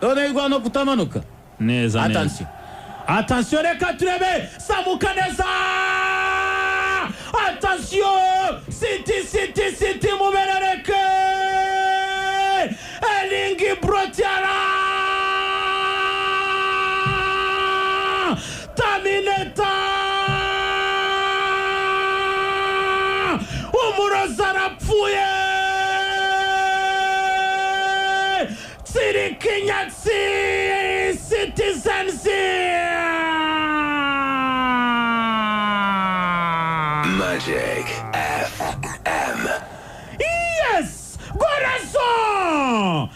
Onegwa no kutamanuka. Neza. Attention reka turebe samuka neza. Attention City muberereke. Elingi Brotiara. Tamineta. Umurozara pfuye. Tsirikinyatsi Citizens. Magic FM. Yes! Coração!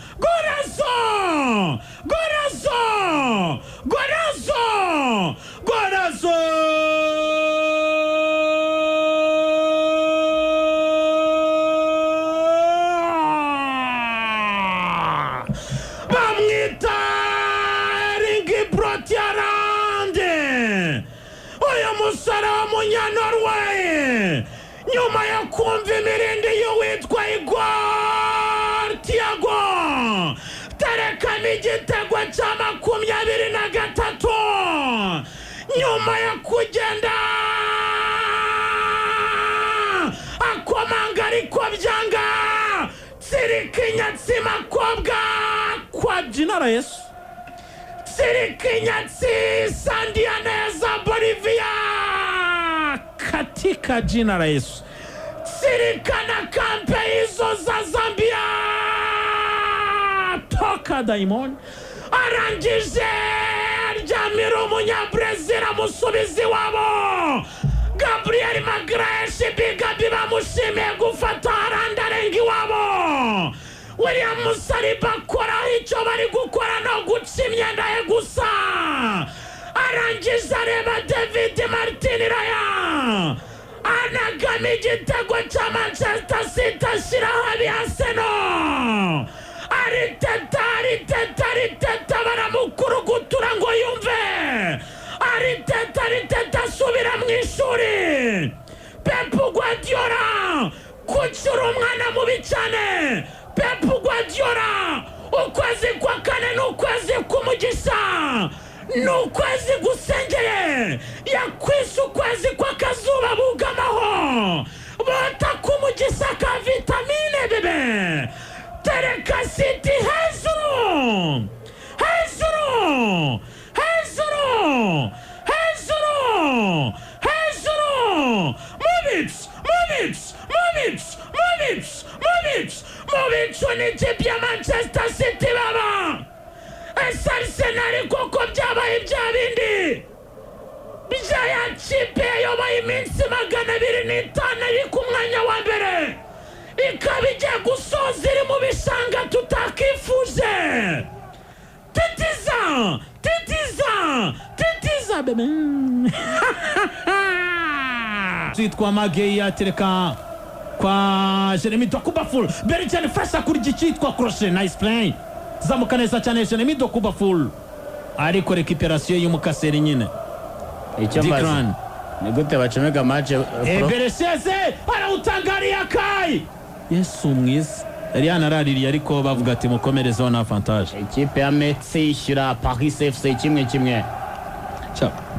Bamwita Ringi Brotiarande. Uyu musore w'umunyanorway nyuma yo kumva imirindi y'uwitwa Igor Thiago terekana igitego cya 23 nyuma yo kugenda akomanga ariko byanga Tsirikinyatsi makobwa kwa Jinara Yesu Tsirikinyatsi Sandianeza Bolivia katika jina la Yesu. Sirikana kampe hizo za Zambia toka daimon arangije Jamiro Munyabrazil musubizi wabo Gabriel Magrèche bigabi bamushime gufata arandarengi wabo William Musaliba kora icyo bari gukora no guca imyenda ye gusa arangije areba David Martin Raya anagama igitego cya Manchester City ashyira habi Arsenal ariteta baramukurugutura ngo yumve ariteta asubira mu ishuri Pep Guardiola kucyura umwana mubi cyane Pep Guardiola ukwezi kwa kane n'ukwezi k'umugisha n'ukwezi gusengeye yakwise ukwezi kwa kazuba bugamaho bota k'umugisha ka vitamine bebe tereka City hejuru Mubicu n'ikipe ya Manchester City baba Arsenal koko byabaye bya bindi bijya kipe yobaye iminsi 205 iri ku mwanya wa mbere ikabije gusoza iri mu bishanga tutakifuje titiza bebe twitwa Magei atereka kwa Jeremy Dokuba full Bericane fasha kuri gicitwa crochet nice play zamuka neza cyane Jeremy Dokuba full ariko recuperation y'umukaseri nyine icyo maze ni gute bacomega match Bereseze arawutangariya kai Yesu mwiza Ariana araririye ariko bavuga ati mukomereze on avantage ikipe ya Metz ishyura Paris FC 1-1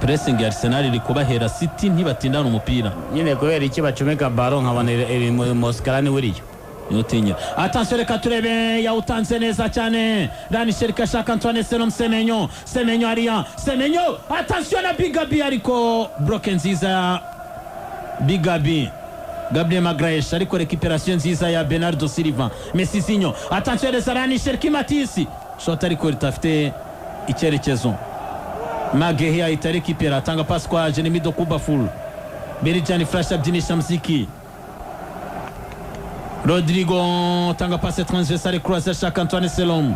pressing ya Arsenal iri kubahera City ntibatindana umupira nyine kubera iki bacomeka ballon nkabona Moscarani wuriyo Yotinya attention reka turebe yawutanze neza cyane Dani Sherika shaka Antoine Semenyo Aria Semenyo attention na Bigabi ariko broken nziza Bigabi Gabriel Magrèche ariko recuperation nziza ya Bernardo Silva Messisinho attention de Dani Sheriki Matisi shot ariko litafite icyerekezo Magehi ahita récupérer atanga passe kwa Jeremy Dokuba full Berijani flash abdinisha mziki Rodrigo tanga passe transversale croisée chaque Antoine Selom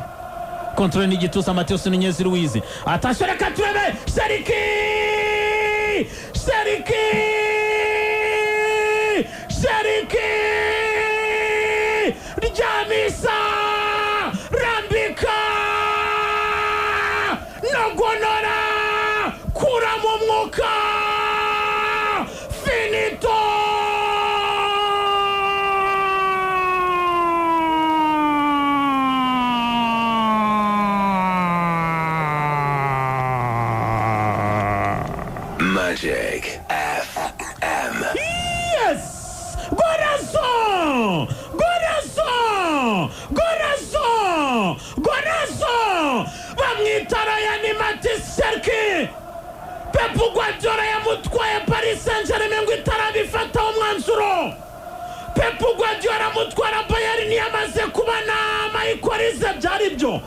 contrôle n'igituza Matheus Nunez Luiz attention reka turebe Sheriki Jamisa Rambika Nogonora Kura Momoka Finito Magic FM. Yes! Gorazo! Gorazo! Gorazo! Gorazo! Bamwitara ya Nimati Serki. Pep Guardiola yamutwaye Paris Saint-Germain ngo itarabifata umwanzuro. Pep Guardiola mutwara Bayern yamaze kubana mayikorize byari byo.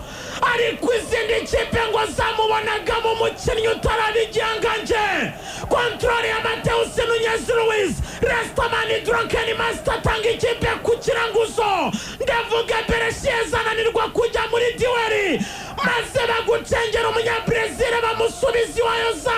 Ariko izindi kipe ngo zamubonagamo umukinnyi utarabigihanganje. Control ya Mateus Nunes Luiz. Restamani Drunken Master tanga ikipe ku kiranguzo. Ndavuga Berechies ananirwa kujya muri dueli. Maze bagucengera umunyabrazil bamusubiza iwayo za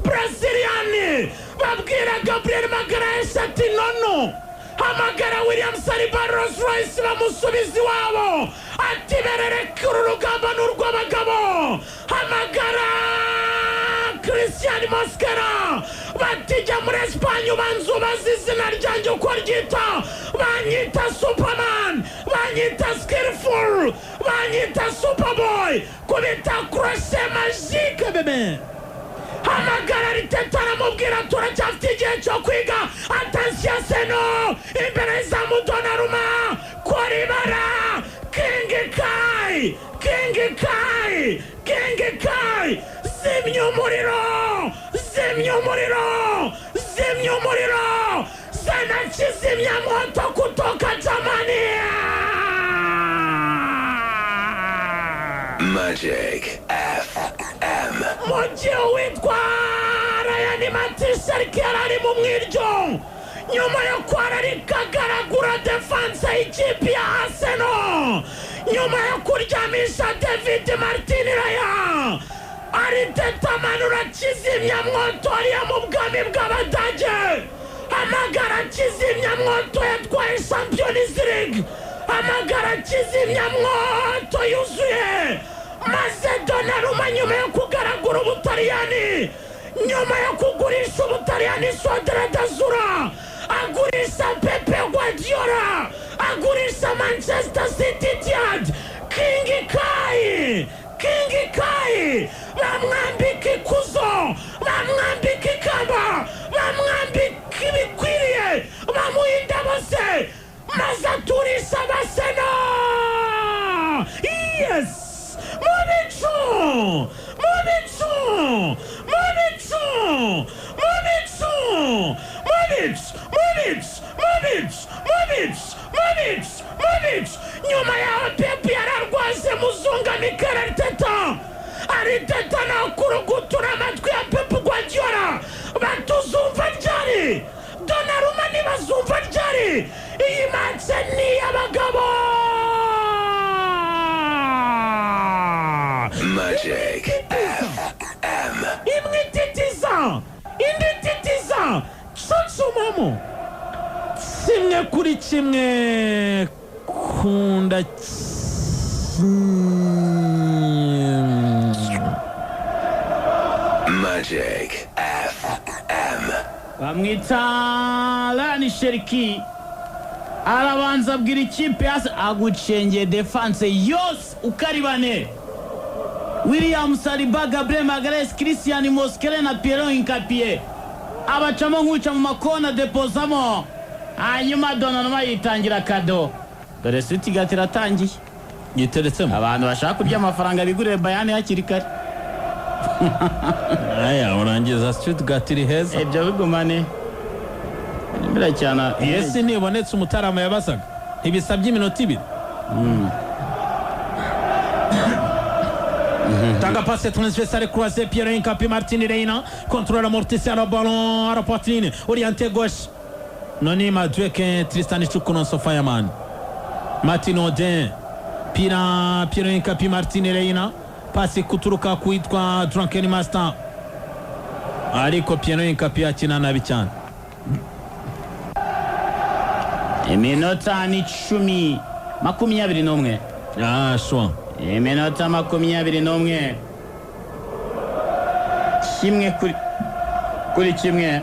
Brazilian. Babwira Gabriel Magalhaes ati nono. Hamagara William Saliba Rolls Royce bamusubiza iwabo. Ati berereka urugamba n'urw'abagabo. Hamagara Christian Mosquera. Batijya muri Espanye ubanzubaza izina ryanjye uko ryita. Banyita Superman. Banyita Skillful. Banyita Superboy. Kubita crochet magique bebe. Hamagara Riteta aramubwira turacyafite igihe cyo kwiga. Attention seno imbere za Donnarumma Koribara King Kai King Kai King Kai zimya umuriro zimya umuriro zimya umuriro sana kizimya moto kutoka Jamani. Magic FM. Mujye witwa Ryan Matishariki ari mu mwiryo nyuma yo kwararikagaragura defense y'ikipe ya Arsenal nyuma yo kuryamisha David Martin Raya Ariteta manura kizimya mwoto ariya mu bwami bw'Abadage. Hamagara kizimya mwoto yatwaye Champions League. Hamagara kizimya mwoto yuzuye. Maze Donnarumma nyuma yo kugaragura Ubutaliyani nyuma yo kugurisha Ubutaliyani Squadra d'Azzurra agurisha Pep Guardiola agurisha Manchester City King Kai bamwambika ikuzo bamwambika ikamba bamwambika ibikwiriye bamuhinda bose maze aturisha Arsenal. Yes! Mubicu! Nyuma ya Pep yararwaze muzunga Mikel Arteta nakurugutura amatwi ya Pep Guardiola batuzumva ryari Donnarumma ntibazumva ryari iyi match ni y'abagabo. Magic FM. Imwititiza indititiza Sotsumamo simwe kuri kimwe kunda Magic FM. Bamwita Rani Sheriki arabanza abwira ikipe hasi agucengeye defense yose ukaribane. William Saliba, Gabriel Magalhaes, Christian Mosquera na Pierre Nkapie abacamo nk'uca mu makona depozamo hanyuma Donnarumma yitangira kado. Dore City gatiratangiye giteretsemo abantu bashaka kurya amafaranga bigurire Bayern hakiri kare. Aya urangiza Stuttgart iri heza Ibyo bigumane nimera cyane. Yes nibonetse umutarama yabasaga ntibisabye iminota ibiri. Tanga passe transversale croisé Pierre Nkapie Martin Reina contrôle amortisseur le ballon à la poitrine orienté gauche Nonima Dweke Tristan Chukuno Sofiaman Martin Odin Pierre Nkapie Martin Reina passe kuturuka kuitwa Drunken Master ariko Pierre Nkapie akina nabi cyane. Iminota ni 21. Shwa Iminota 21 kimwe kuri kimwe.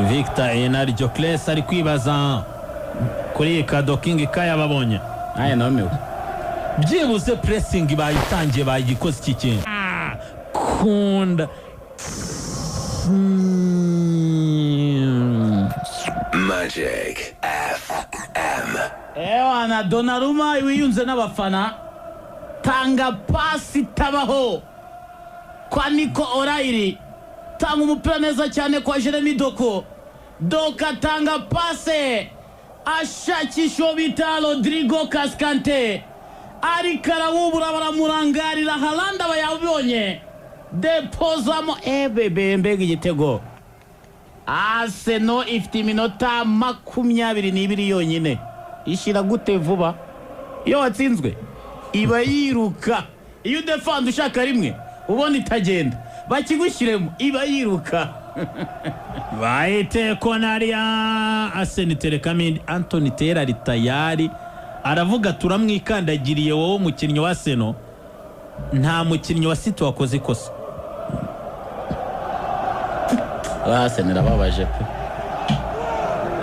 Victor Enari Jokles ari kwibaza kuri kado King Kai ababonye aya nomewe byibuze pressing bayitangiye bayikoze iki kintu kunda Magic FM. Ewana Donnarumma wiyunze n'abafana tanga pasi tabaho kwa Nico O'Reilly, tanga umupira neza cyane kwa Jeremy Doku, Doka tanga pase ashakisha bita Rodrigo Cascante, ariko arawubura baramurangarira, Haaland bayabonye depozamo Mbega igitego. Arsenal ifite iminota 22 yonyine, ishira gute vuba? Iyo watsinzwe iba yiruka, iyo defend ushaka rimwe ubona itagenda, bakigushyiremo iba yiruka. Baite konaria Arsene Telekamindi Anthony Taylor ari tayari aravuga turamwikandagiriye wowe umukinnyi wa Arsenal, nta mukinnyi wa City wakoze ikosa. Arsenal ababaje pe.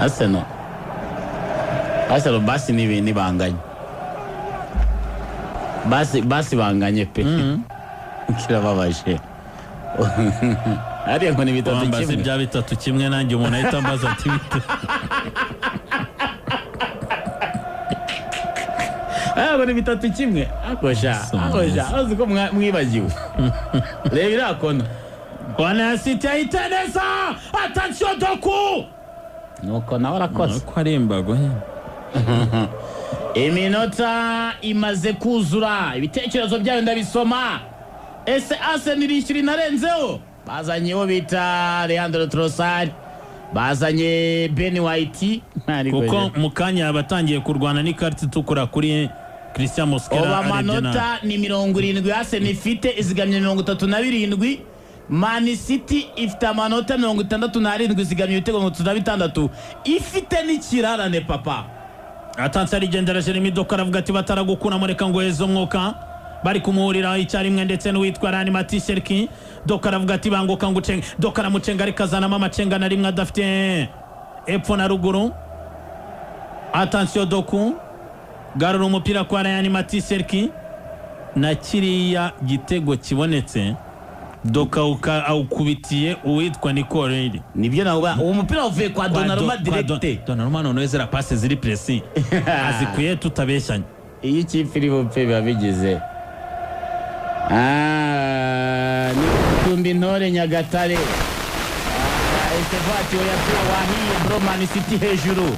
Arsenal basi ni banganye. Basi banganye pe. Kirababaje. Ariya ngo ni bitatu kimwe. Basi bya bitatu kimwe nanjye umuntu ahita ambaza ati bite. Ngo ni bitatu kimwe. Akosha. Aziko mwibagiwe. Reba irakona. Kona City ayiteneza. Attention Doku. Nuko nawe arakoze. Ko ari imbago. Iminota imaze kuzura, ibitekerezo byayo ndabisoma. Ese Arsenal irishira inarenzeho? Bazanyeho bita Leandro Trossard, bazanye Ben White, kuko mukanya batangiye kurwana n'ikarti tukura kuri Christian Mosquera. Amanota ni 70, Arsenal ifite izigamye 37. Man City ifite amanota 67 izigamye ibitego 36, ifite n'ikirarane papa. Atanse arigendera Jeremy Doku aravuga ati bataragukuna mureka ngo hezo mwuka, bari kumuhurira icyarimwe ndetse n'uwitwa Rani Matisherki. Doku aravuga ati banguka ngucenga, Doku aramucenga arikazana mama cenga na rimwe adafite epfo na ruguru. Attention Doku garura umupira kwa Rani Matisherki, na kiriya gitego kibonetse Doku awukubitiye uwitwa Nico O'Reilly. Nibyo nawe uwo mupira uvuye kwa Donnarumma direct. Donnarumma none zera passe ziri presi azikuye tutabeshyanye. Iyi kipe iri bupe babigize. Ni kumbi Ntore Nyagatare. Ese vati oya wahiye bro, Man City hejuru.